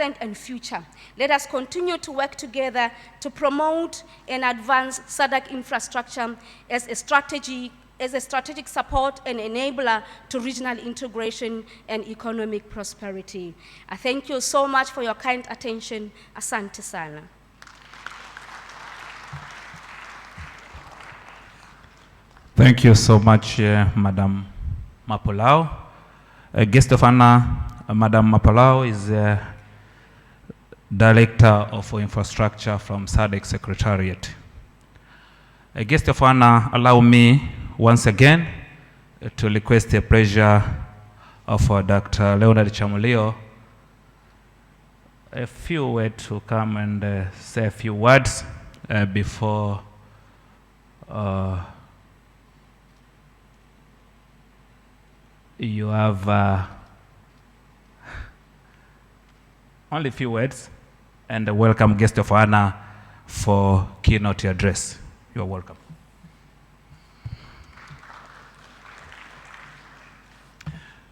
present and future. Let us continue to work together to promote and advance SADC infrastructure as a strategic support and enabler to regional integration and economic prosperity. I thank you so much for your kind attention. Asante sana. Thank you so much, Madam Mapolao. Guest of honor, Madam Mapolao is Director of Infrastructure from SADC Secretariat. Guest of honor, allow me once again to request the pleasure of Dr. Leonard Chamulio a few words to come and say a few words before you have only a few words, and welcome guest of honor for keynote address. You are welcome.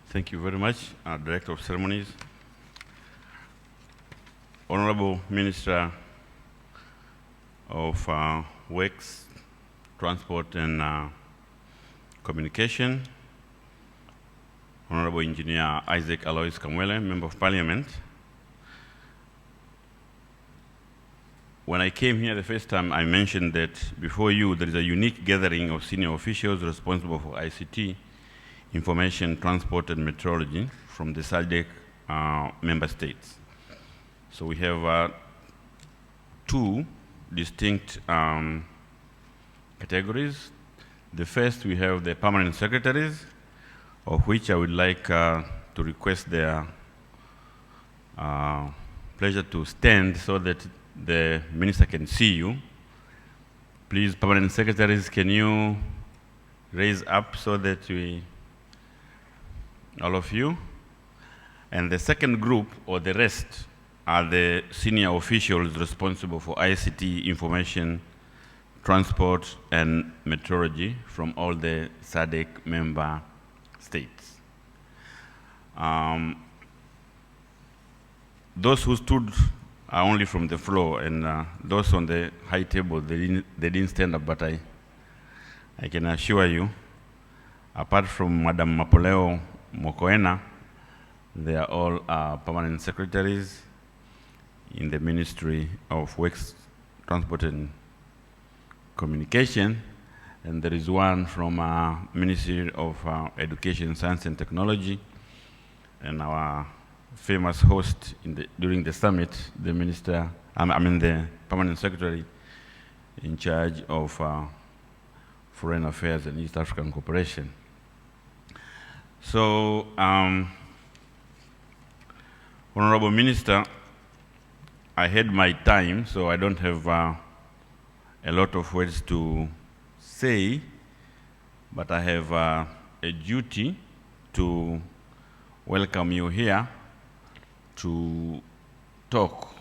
Thank you very much, Director of Ceremonies. Honorable Minister of Works, Transport and Communication, Honorable Engineer Isaac Alois Kamwele, Member of Parliament. When I came here the first time, I mentioned that before you there is a unique gathering of senior officials responsible for ICT, information, transport and meteorology from the SADC member states. So we have two distinct categories. The first, we have the permanent secretaries, of which I would like to request their pleasure to stand so that the minister can see you. Please, permanent secretaries, can you raise up so that we, all of you? And the second group, or the rest, are the senior officials responsible for ICT, information, transport, and meteorology from all the SADC member states. Those who stood are only from the floor, and those on the high table, they didn't stand up, but I can assure you, apart from Madam Mapoleo Mokoena, they are all permanent secretaries in the Ministry of Works, Transport and Communication, and there is one from Ministry of Education, Science and Technology, and our famous host during the summit, the minister, the permanent secretary in charge of Foreign Affairs and East African Cooperation. So, Honorable Minister, I had my time, so I don't have a lot of words to say, but I have a duty to welcome you here to talk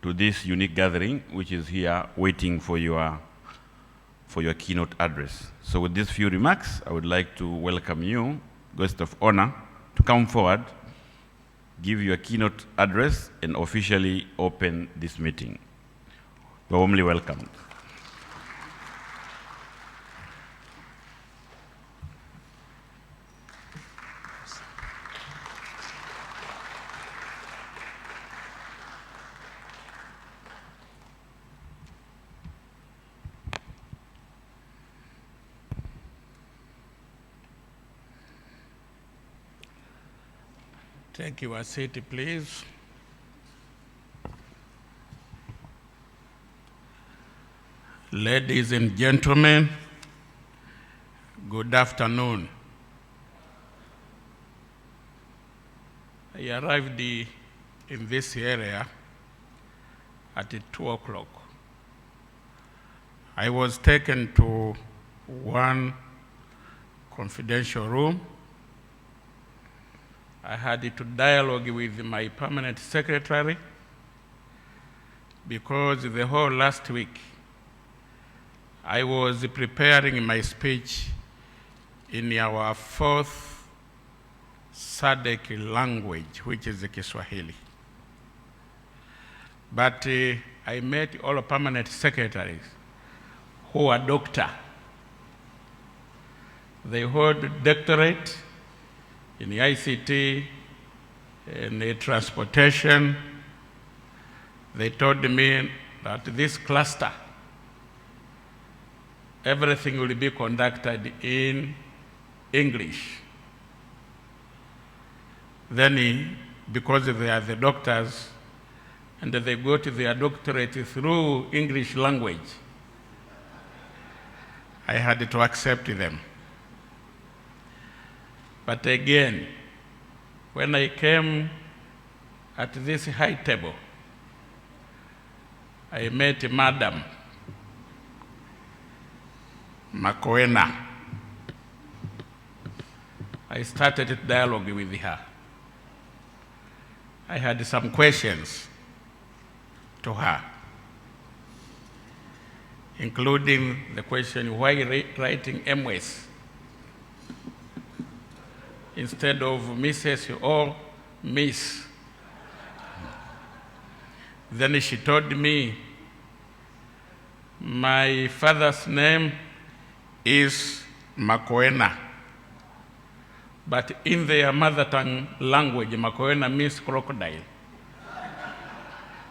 to this unique gathering, which is here waiting for your keynote address. So with these few remarks, I would like to welcome you, guest of honor, to come forward, give your keynote address, and officially open this meeting. You're warmly welcomed. Take your seat, please. Ladies and gentlemen, good afternoon. I arrived in this area at 2 o'clock. I was taken to one confidential room. I had to dialogue with my permanent secretary because the whole last week I was preparing my speech in our fourth SADC language, which is the Kiswahili. But I met all permanent secretaries who are doctors. They hold doctorate in the ICT, in the transportation. They told me that this cluster, everything will be conducted in English. Then, because they are the doctors, and they got their doctorate through English language, I had to accept them. But again, when I came at this high table, I met Madam Makoena. I started a dialogue with her. I had some questions to her, including the question, why writing MS instead of Mrs. or Miss? Then she told me, my father's name is Makoena, but in their mother tongue language, Makoena means crocodile.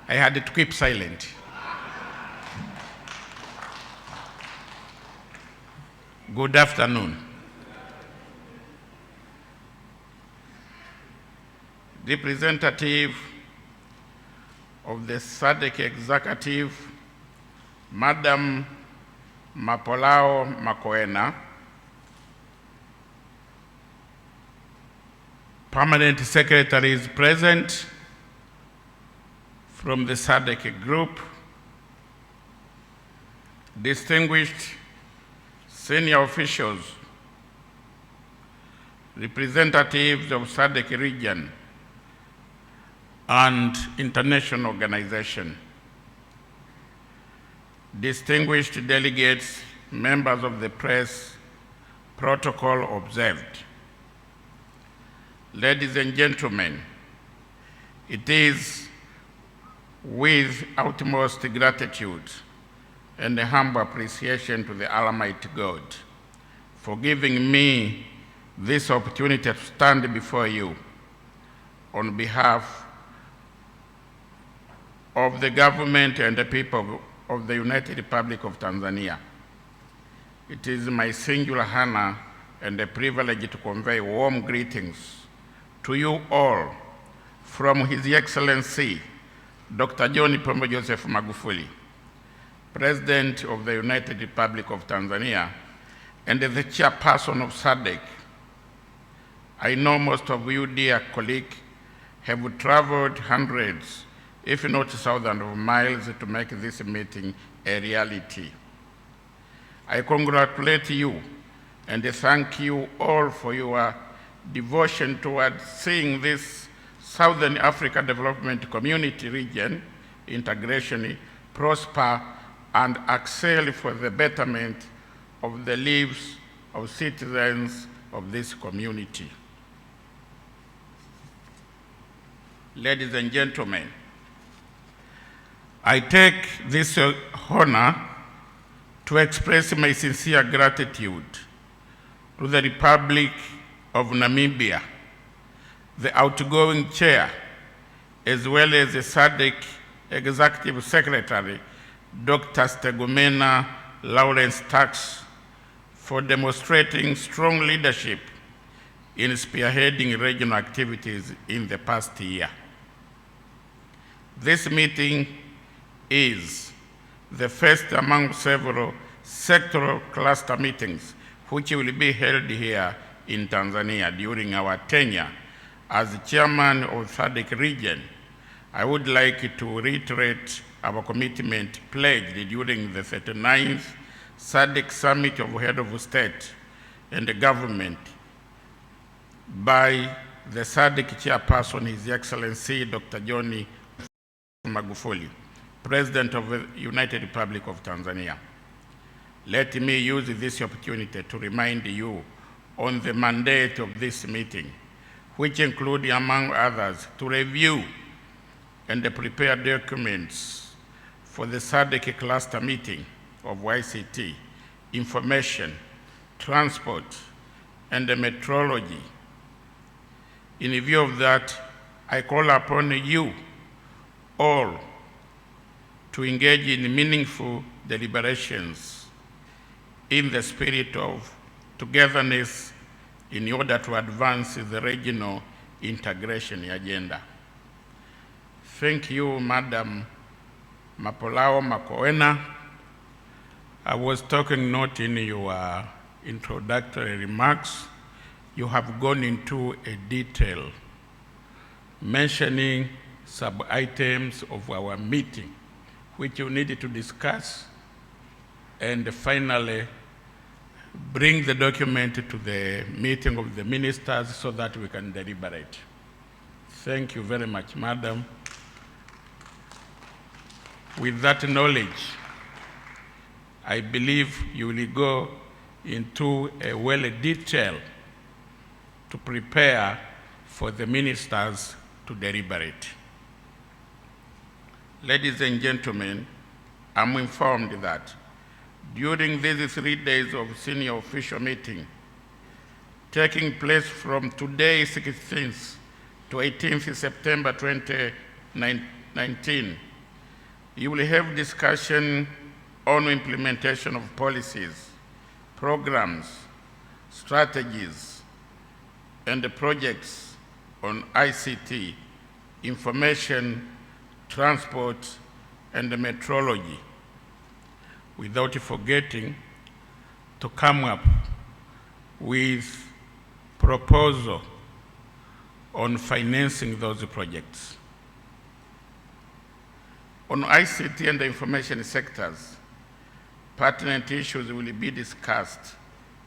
I had to keep silent. Good afternoon. Representative of the SADC executive, Madam Mapolao Makoena, permanent secretaries present from the SADC group, distinguished senior officials, representatives of SADC region and international organization, distinguished delegates, members of the press, protocol observed. Ladies and gentlemen, it is with utmost gratitude and a humble appreciation to the Almighty God for giving me this opportunity to stand before you on behalf of the government and the people of the United Republic of Tanzania. It is my singular honor and a privilege to convey warm greetings to you all from His Excellency, Dr. John Pombe Joseph Magufuli, President of the United Republic of Tanzania and the chairperson of SADC. I know most of you, dear colleagues, have traveled hundreds, if not thousands of miles to make this meeting a reality. I congratulate you and thank you all for your devotion towards seeing this Southern Africa Development Community region integration prosper and excel for the betterment of the lives of citizens of this community. Ladies and gentlemen, I take this honor to express my sincere gratitude to the Republic of Namibia, the outgoing chair, as well as the SADC Executive Secretary, Dr. Stegomena Lawrence Tax, for demonstrating strong leadership in spearheading regional activities in the past year. This meeting is the first among several sectoral cluster meetings which will be held here in Tanzania during our tenure as chairman of SADC region. I would like to reiterate our commitment pledged during the 39th SADC Summit of Head of State and the Government by the SADC chairperson, His Excellency Dr. John Magufuli, President of the United Republic of Tanzania. Let me use this opportunity to remind you on the mandate of this meeting, which include, among others, to review and prepare documents for the SADC cluster meeting of ICT, information, transport, and metrology. In view of that, I call upon you all to engage in meaningful deliberations in the spirit of togetherness in order to advance the regional integration agenda. Thank you, Madam Mapolao Makoena. I was talking not in your introductory remarks. You have gone into a detail mentioning sub-items of our meeting, which you need to discuss, and finally bring the document to the meeting of the ministers so that we can deliberate. Thank you very much, Madam. With that knowledge, I believe you will go into a well-detailed to prepare for the ministers to deliberate. Ladies and gentlemen, I'm informed that during these 3 days of senior official meeting, taking place from today, 16th to 18th September 2019, you will have discussion on implementation of policies, programs, strategies, and the projects on ICT, information, transport, and metrology, without forgetting to come up with proposal on financing those projects. On ICT and the information sectors, pertinent issues will be discussed,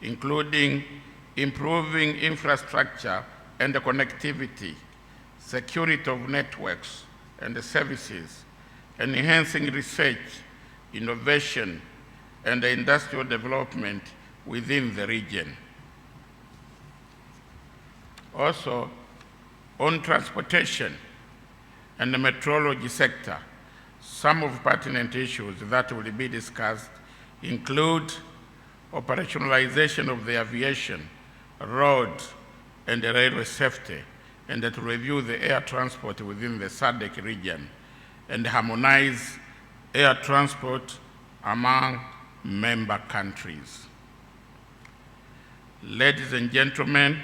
including improving infrastructure and the connectivity, security of networks and the services, enhancing research, innovation, and industrial development within the region. Also, on transportation and the metrology sector, some of pertinent issues that will be discussed include operationalization of the aviation, road, and the railway safety, and to review the air transport within the SADC region, and harmonize air transport among member countries. Ladies and gentlemen,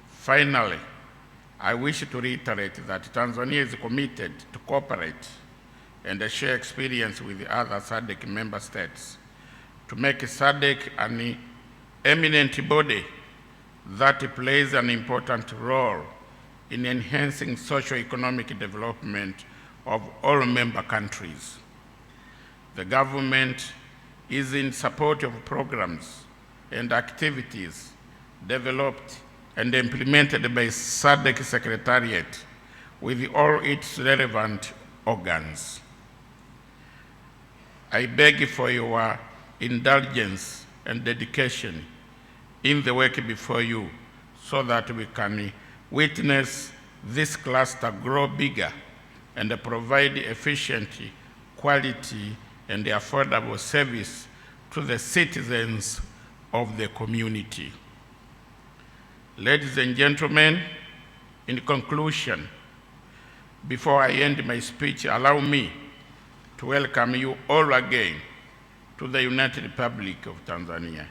finally, I wish to reiterate that Tanzania is committed to cooperate and share experience with the other SADC member states to make SADC an eminent body that plays an important role in enhancing socio-economic development of all member countries. The government is in support of programs and activities developed and implemented by SADC Secretariat with all its relevant organs. I beg for your indulgence and dedication in the work before you so that we can witness this cluster grow bigger and provide efficient, quality, and affordable service to the citizens of the community. Ladies and gentlemen, in conclusion, before I end my speech, allow me to welcome you all again to the United Republic of Tanzania,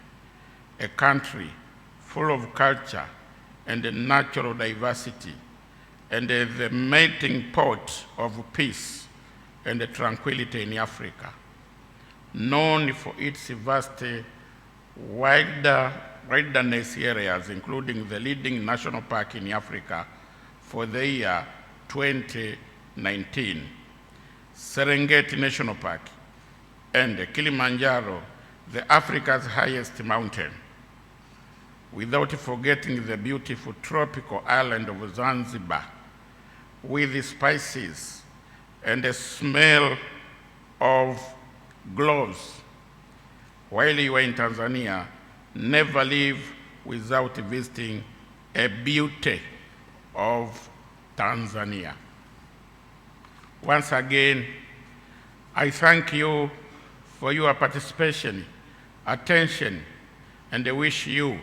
a country full of culture and natural diversity, and the melting pot of peace and tranquility in Africa, known for its vast wilderness areas, including the leading national park in Africa for the year 2019, Serengeti National Park, and Kilimanjaro, the Africa's highest mountain, without forgetting the beautiful tropical island of Zanzibar, with the spices and the smell of gloves. While you are in Tanzania, never leave without visiting a beauty of Tanzania. Once again, I thank you for your participation, attention, and I wish you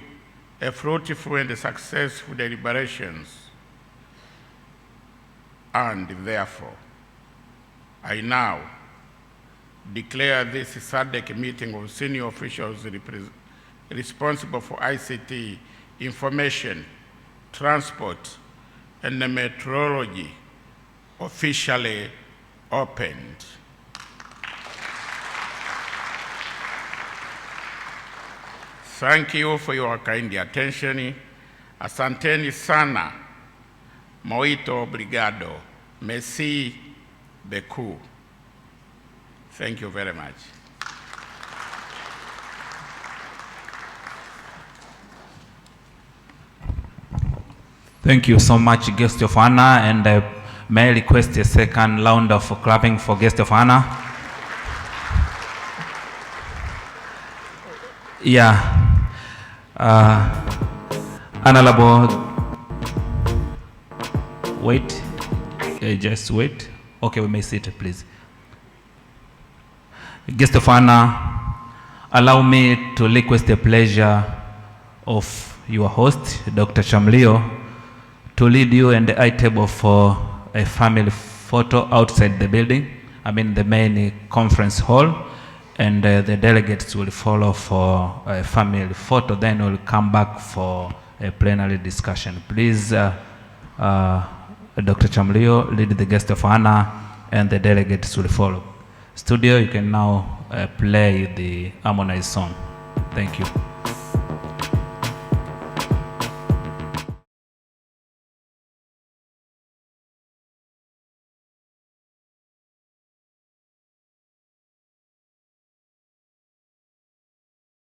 a fruitful and successful deliberations. And therefore, I now declare this SADC meeting of senior officials responsible for ICT, information, transport, and meteorology officially opened. Thank you for your kind attention. Asanteni sana. Muito obrigado. Merci beaucoup. Thank you very much. Thank you so much, guest of honor, and may I request a second round of clapping for guest of honor. Yeah. Honorable, wait, just wait. Okay, we may sit, please. Guest of honor, allow me to request the pleasure of your host, Dr. Chamlio, to lead you and I table for a family photo outside the building, the main conference hall, and the delegates will follow for a family photo, then we'll come back for a plenary discussion. Please, Dr. Chamlio, lead the guest of honor, and the delegates will follow. Studio, you can now play the harmonized song. Thank you.